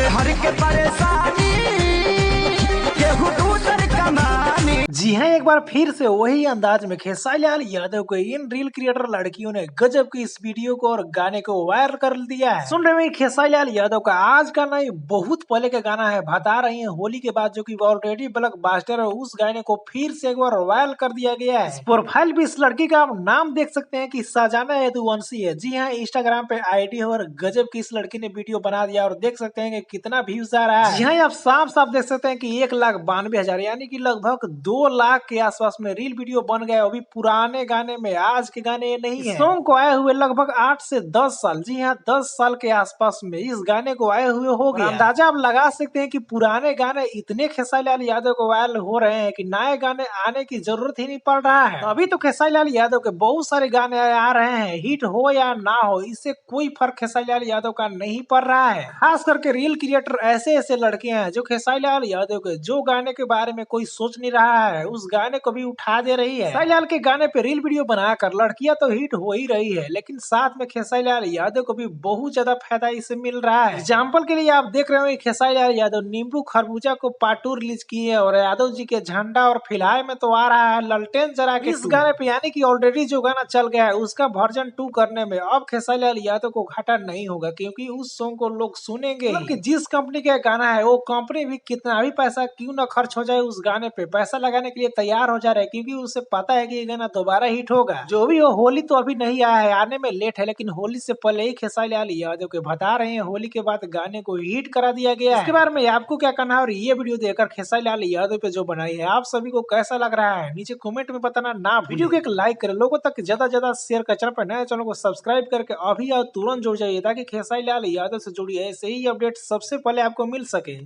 हर के परेशानी केहू दूसर कमानी। जी हाँ, एक बार फिर से वही अंदाज में खेसारी लाल यादव को इन रील क्रिएटर लड़कियों ने गजब की इस वीडियो को और गाने को वायरल कर दिया है। सुन रहे हैं खेसारी लाल यादव का आज का नहीं बहुत पहले का गाना है, बता रही है होली के बाद, जो कि ऑलरेडी ब्लॉकबस्टर है। उस गाने को फिर से एक बार वायरल कर दिया गया है। प्रोफाइल भी इस लड़की का आप नाम देख सकते हैं कि साजाना यदुवंशी है। जी हाँ, इंस्टाग्राम पे आईडी है और गजब की इस लड़की ने वीडियो बना दिया और देख सकते हैं कि कितना व्यूज आ रहा है। जी हाँ, आप साफ साफ देख सकते हैं कि 1,92,000 यानी कि लगभग 2 लाख के आसपास में रील वीडियो बन गया। अभी पुराने गाने में, आज के गाने नहीं है। सॉन्ग को आए हुए लगभग 8 से 10 साल, जी हाँ 10 साल के आसपास में इस गाने को आए हुए हो गया। अंदाजा आप लगा सकते हैं कि पुराने गाने इतने खेसारी लाल यादव को वायरल हो रहे हैं कि नए गाने आने की जरूरत ही नहीं पड़ रहा है। अभी तो खेसारी लाल यादव के बहुत सारे गाने आ रहे हैं, हिट हो या ना हो इससे कोई फर्क खेसारी लाल यादव का नहीं पड़ रहा है। खास करके रील क्रिएटर ऐसे ऐसे लड़के हैं जो खेसारी लाल यादव के जो गाने के बारे में कोई सोच नहीं रहा है उस गाने को भी उठा दे रही है। खेसारी लाल के गाने पे रील वीडियो बनाकर लड़कियां तो हिट हो ही रही है, लेकिन साथ में खेसारी लाल यादव को भी बहुत ज्यादा फायदा इससे मिल रहा है। एग्जाम्पल के लिए आप देख रहे हो खेसारी लाल यादव नींबू खरबूजा को पार्ट 2 रिलीज किए और यादव जी के झंडा, और फिलहाल में तो आ रहा है ललटेन जरा के इस गाने पे, यानी कि ऑलरेडी जो गाना चल गया है उसका वर्जन 2 करने में अब खेसारी लाल यादव को घाटा नहीं होगा, क्योंकि उस सॉन्ग को लोग सुनेंगे। मतलब कि जिस कंपनी का गाना है वो कंपनी भी कितना भी पैसा क्यों ना खर्च हो जाए उस गाने पे पैसा लगाने के लिए तैयार हो जा रहा है, क्योंकि उसे पता है कि ये गाना दोबारा हिट होगा। जो भी हो, होली तो अभी नहीं आया है, आने में लेट है, लेकिन होली से पहले ही खेसारी लाल यादव के बता रहे हैं होली के बाद गाने को हिट करा दिया गया है। इसके बारे में आपको क्या कहना है और ये वीडियो देखकर खेसारी लाल यादव पे जो बनाई है आप सभी को कैसा लग रहा है नीचे कमेंट में बताना ना। वीडियो को एक लाइक करें, लोगों तक ज्यादा शेयर कर, चैनल पर नए चैनल को सब्सक्राइब करके अभी तुरंत जुड़ जाइए ताकि खेसारी लाल यादव से जुड़ी ऐसे ही अपडेट सबसे पहले आपको मिल सके।